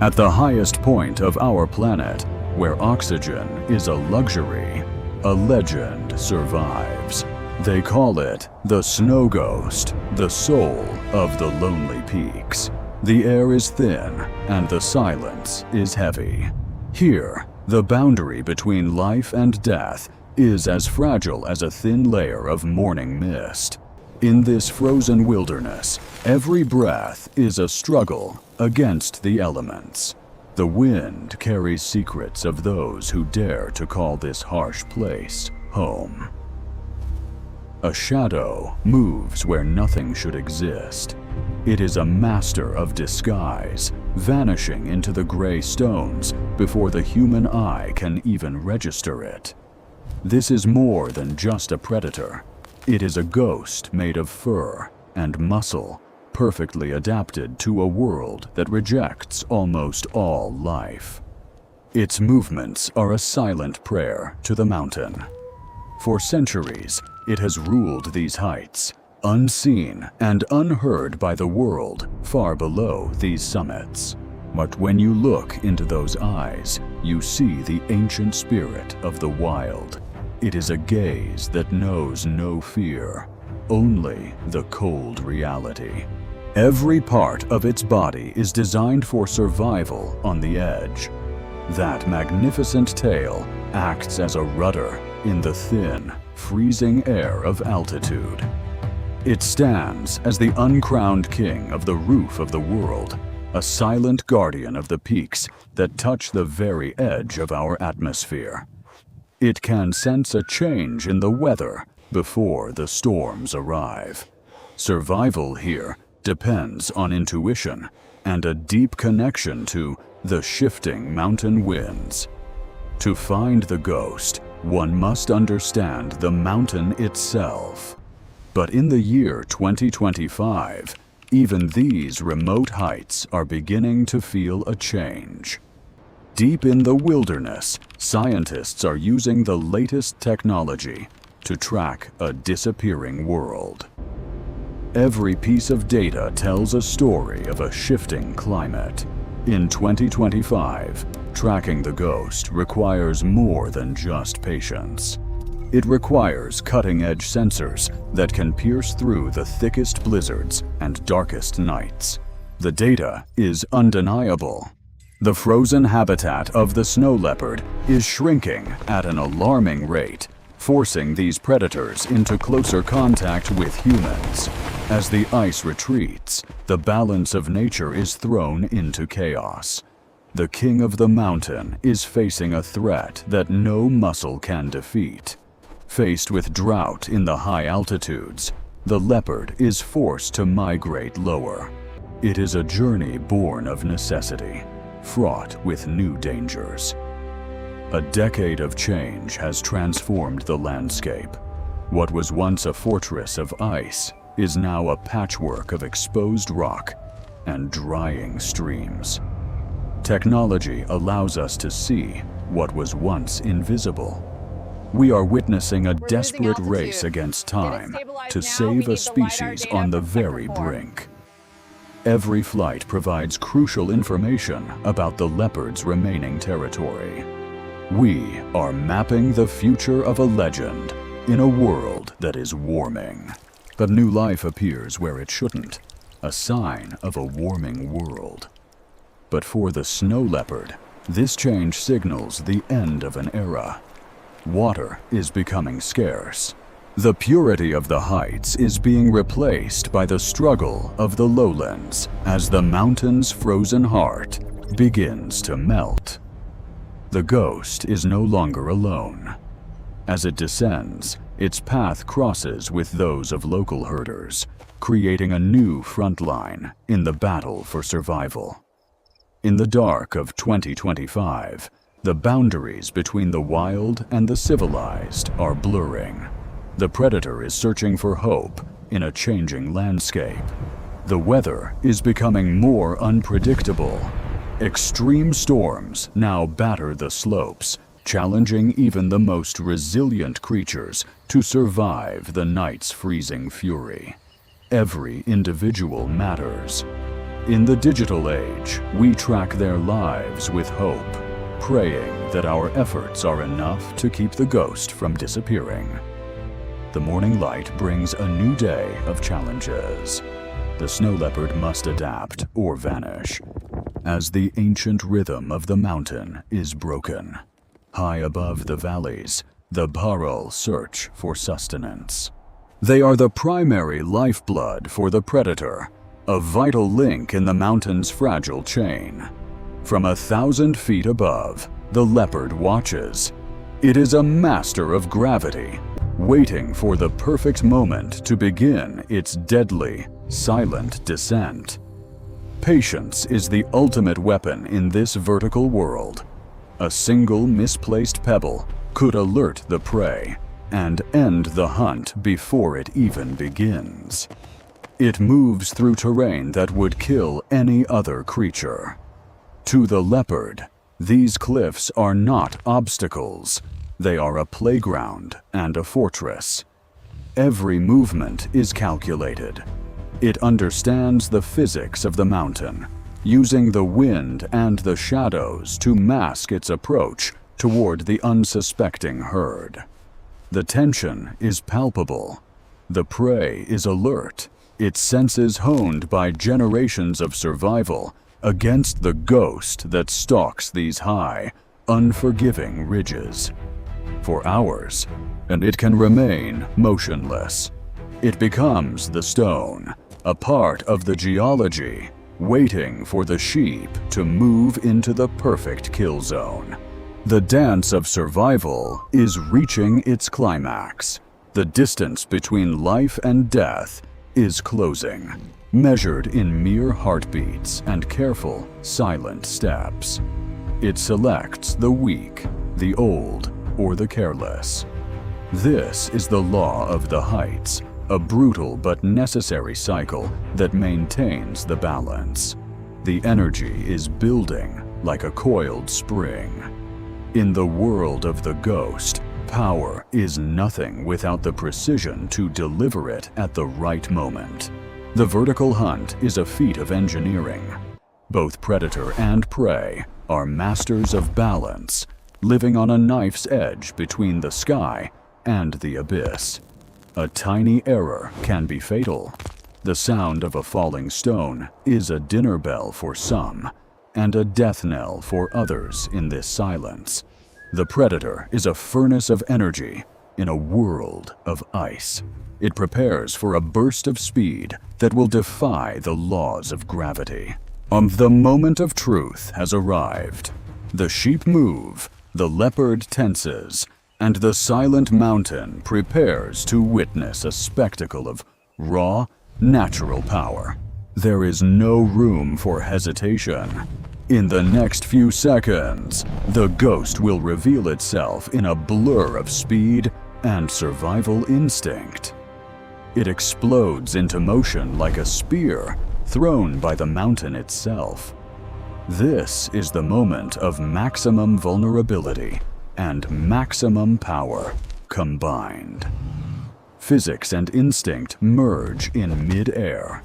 At the highest point of our planet, where oxygen is a luxury, a legend survives. They call it the snow ghost, the soul of the lonely peaks. The air is thin and the silence is heavy. Here, the boundary between life and death is as fragile as a thin layer of morning mist. In this frozen wilderness, every breath is a struggle against the elements. The wind carries secrets of those who dare to call this harsh place home. A shadow moves where nothing should exist. It is a master of disguise, vanishing into the gray stones before the human eye can even register it. This is more than just a predator. It is a ghost made of fur and muscle, perfectly adapted to a world that rejects almost all life. Its movements are a silent prayer to the mountain. For centuries, it has ruled these heights, unseen and unheard by the world far below these summits. But when you look into those eyes, you see the ancient spirit of the wild. It is a gaze that knows no fear, only the cold reality. Every part of its body is designed for survival on the edge. That magnificent tail acts as a rudder in the thin, freezing air of altitude. It stands as the uncrowned king of the roof of the world, a silent guardian of the peaks that touch the very edge of our atmosphere. It can sense a change in the weather before the storms arrive. Survival here depends on intuition and a deep connection to the shifting mountain winds. To find the ghost, one must understand the mountain itself. But in the year 2025, even these remote heights are beginning to feel a change. Deep in the wilderness, scientists are using the latest technology to track a disappearing world. Every piece of data tells a story of a shifting climate. In 2025, tracking the ghost requires more than just patience. It requires cutting-edge sensors that can pierce through the thickest blizzards and darkest nights. The data is undeniable. The frozen habitat of the snow leopard is shrinking at an alarming rate, forcing these predators into closer contact with humans. As the ice retreats, the balance of nature is thrown into chaos. The king of the mountain is facing a threat that no muscle can defeat. Faced with drought in the high altitudes, the leopard is forced to migrate lower. It is a journey born of necessity, fraught with new dangers. A decade of change has transformed the landscape. What was once a fortress of ice is now a patchwork of exposed rock and drying streams. Technology allows us to see what was once invisible. We are witnessing a desperate race against time to save a species on the very brink. Every flight provides crucial information about the leopard's remaining territory. We are mapping the future of a legend in a world that is warming. But new life appears where it shouldn't, a sign of a warming world. But for the snow leopard, this change signals the end of an era. Water is becoming scarce. The purity of the heights is being replaced by the struggle of the lowlands as the mountain's frozen heart begins to melt. The ghost is no longer alone. As it descends, its path crosses with those of local herders, creating a new front line in the battle for survival. In the dark of 2025, the boundaries between the wild and the civilized are blurring. The predator is searching for hope in a changing landscape. The weather is becoming more unpredictable. Extreme storms now batter the slopes, challenging even the most resilient creatures to survive the night's freezing fury. Every individual matters. In the digital age, we track their lives with hope, praying that our efforts are enough to keep the ghost from disappearing. The morning light brings a new day of challenges. The snow leopard must adapt or vanish, as the ancient rhythm of the mountain is broken. High above the valleys, the Bharal search for sustenance. They are the primary lifeblood for the predator, a vital link in the mountain's fragile chain. From 1,000 feet above, the leopard watches. It is a master of gravity, waiting for the perfect moment to begin its deadly, silent descent. Patience is the ultimate weapon in this vertical world. A single misplaced pebble could alert the prey and end the hunt before it even begins. It moves through terrain that would kill any other creature. To the leopard, these cliffs are not obstacles. They are a playground and a fortress. Every movement is calculated. It understands the physics of the mountain, using the wind and the shadows to mask its approach toward the unsuspecting herd. The tension is palpable. The prey is alert, its senses honed by generations of survival against the ghost that stalks these high, unforgiving ridges. For hours, and it can remain motionless. It becomes the stone, a part of the geology, waiting for the sheep to move into the perfect kill zone. The dance of survival is reaching its climax. The distance between life and death is closing, measured in mere heartbeats and careful, silent steps. It selects the weak, the old, or the careless. This is the law of the heights, a brutal but necessary cycle that maintains the balance. The energy is building like a coiled spring. In the world of the ghost, power is nothing without the precision to deliver it at the right moment. The vertical hunt is a feat of engineering. Both predator and prey are masters of balance, living on a knife's edge between the sky and the abyss. A tiny error can be fatal. The sound of a falling stone is a dinner bell for some, and a death knell for others in this silence. The predator is a furnace of energy in a world of ice. It prepares for a burst of speed that will defy the laws of gravity. The moment of truth has arrived. The sheep move, the leopard tenses, and the silent mountain prepares to witness a spectacle of raw, natural power. There is no room for hesitation. In the next few seconds, the ghost will reveal itself in a blur of speed and survival instinct. It explodes into motion like a spear thrown by the mountain itself. This is the moment of maximum vulnerability and maximum power combined. Physics and instinct merge in mid-air.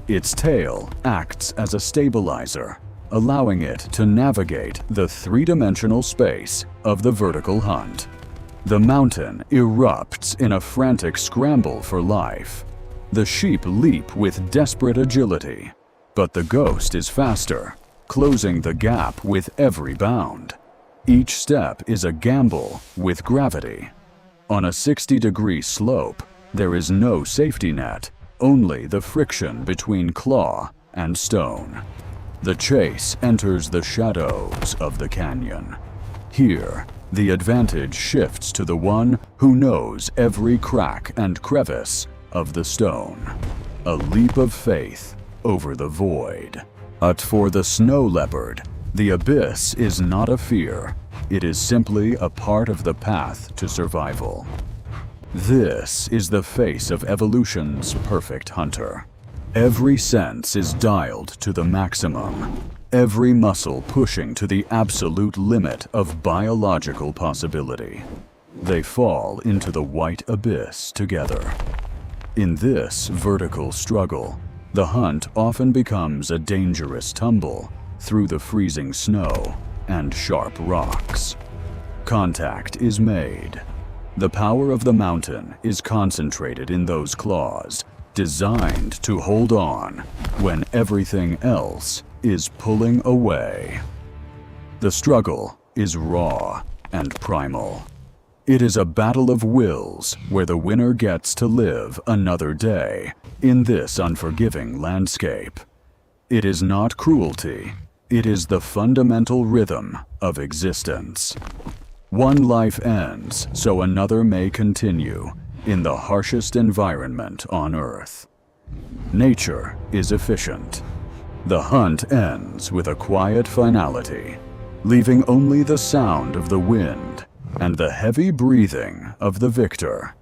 Its tail acts as a stabilizer, allowing it to navigate the three-dimensional space of the vertical hunt. The mountain erupts in a frantic scramble for life. The sheep leap with desperate agility, but the ghost is faster, closing the gap with every bound. Each step is a gamble with gravity. On a 60-degree slope, there is no safety net, only the friction between claw and stone. The chase enters the shadows of the canyon. Here, the advantage shifts to the one who knows every crack and crevice of the stone. A leap of faith over the void. But for the snow leopard, the abyss is not a fear. It is simply a part of the path to survival. This is the face of evolution's perfect hunter. Every sense is dialed to the maximum, every muscle pushing to the absolute limit of biological possibility. They fall into the white abyss together. In this vertical struggle, The hunt often becomes a dangerous tumble through the freezing snow and sharp rocks. Contact is made. The power of the mountain is concentrated in those claws, designed to hold on when everything else is pulling away. The struggle is raw and primal. It is a battle of wills where the winner gets to live another day in this unforgiving landscape. It is not cruelty. It is the fundamental rhythm of existence. One life ends so another may continue in the harshest environment on Earth. Nature is efficient. The hunt ends with a quiet finality, leaving only the sound of the wind and the heavy breathing of the victor.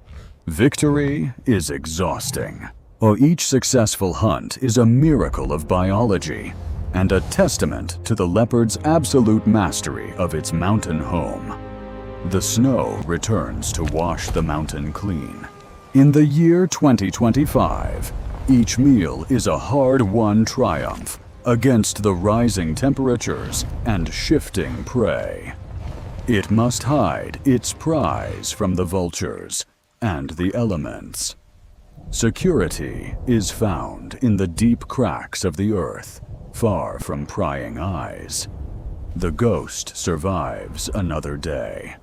Victory is exhausting. Each successful hunt is a miracle of biology and a testament to the leopard's absolute mastery of its mountain home. The snow returns to wash the mountain clean. In the year 2025, each meal is a hard-won triumph against the rising temperatures and shifting prey. It must hide its prize from the vultures and the elements. Security is found in the deep cracks of the earth, far from prying eyes. The ghost survives another day.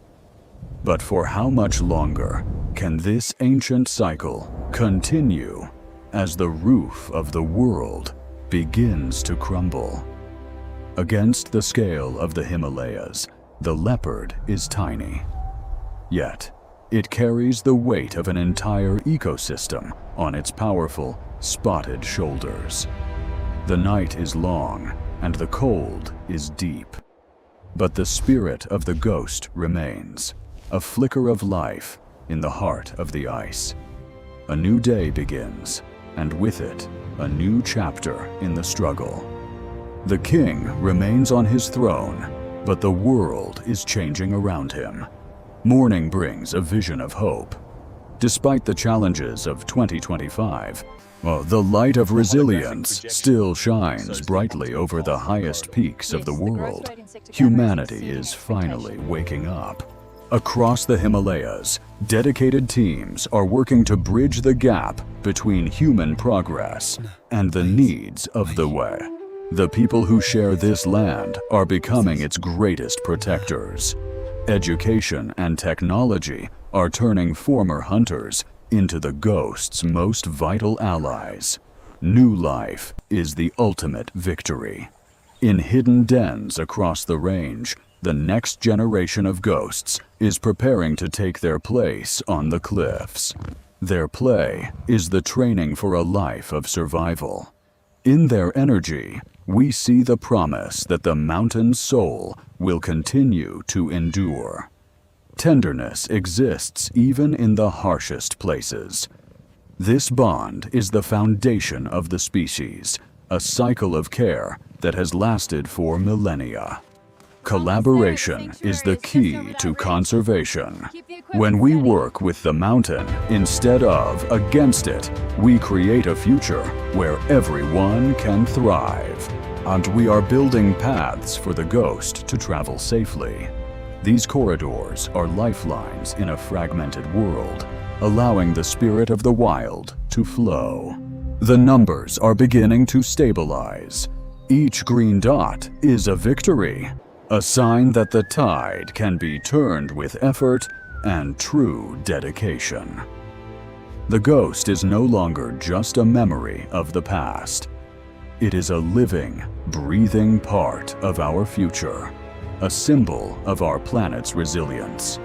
But for how much longer can this ancient cycle continue as the roof of the world begins to crumble? Against the scale of the Himalayas, the leopard is tiny. Yet, it carries the weight of an entire ecosystem on its powerful, spotted shoulders. The night is long, and the cold is deep. But the spirit of the ghost remains, a flicker of life in the heart of the ice. A new day begins, and with it, a new chapter in the struggle. The king remains on his throne, but the world is changing around him. Morning brings a vision of hope. Despite the challenges of 2025, the light of resilience still shines brightly over the highest peaks of the world. Humanity is finally waking up. Across the Himalayas, dedicated teams are working to bridge the gap between human progress and the needs of the way. The people who share this land are becoming its greatest protectors. Education and technology are turning former hunters into the ghost's most vital allies. New life is the ultimate victory. In hidden dens across the range, the next generation of ghosts is preparing to take their place on the cliffs. Their play is the training for a life of survival. In their energy, we see the promise that the mountain soul will continue to endure. Tenderness exists even in the harshest places. This bond is the foundation of the species, a cycle of care that has lasted for millennia. Collaboration is the key to conservation. When we work with the mountain instead of against it, we create a future where everyone can thrive. And we are building paths for the ghost to travel safely. These corridors are lifelines in a fragmented world, allowing the spirit of the wild to flow. The numbers are beginning to stabilize. Each green dot is a victory, a sign that the tide can be turned with effort and true dedication. The ghost is no longer just a memory of the past. It is a living, breathing part of our future, a symbol of our planet's resilience.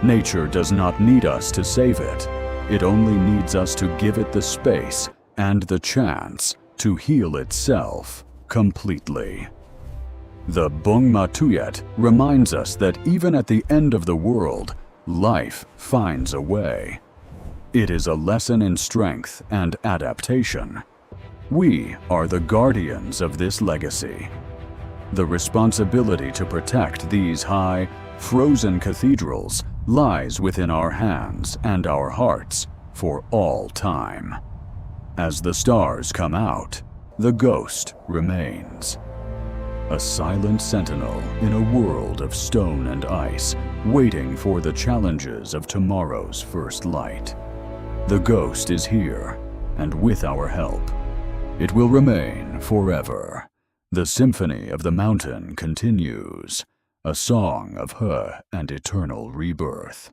Nature does not need us to save it. It only needs us to give it the space and the chance to heal itself completely. The Bung Matuyet reminds us that even at the end of the world, life finds a way. It is a lesson in strength and adaptation. We are the guardians of this legacy. The responsibility to protect these high, frozen cathedrals lies within our hands and our hearts for all time. As the stars come out, the ghost remains. A silent sentinel in a world of stone and ice, waiting for the challenges of tomorrow's first light. The ghost is here, and with our help, it will remain forever. The symphony of the mountain continues, a song of her and eternal rebirth.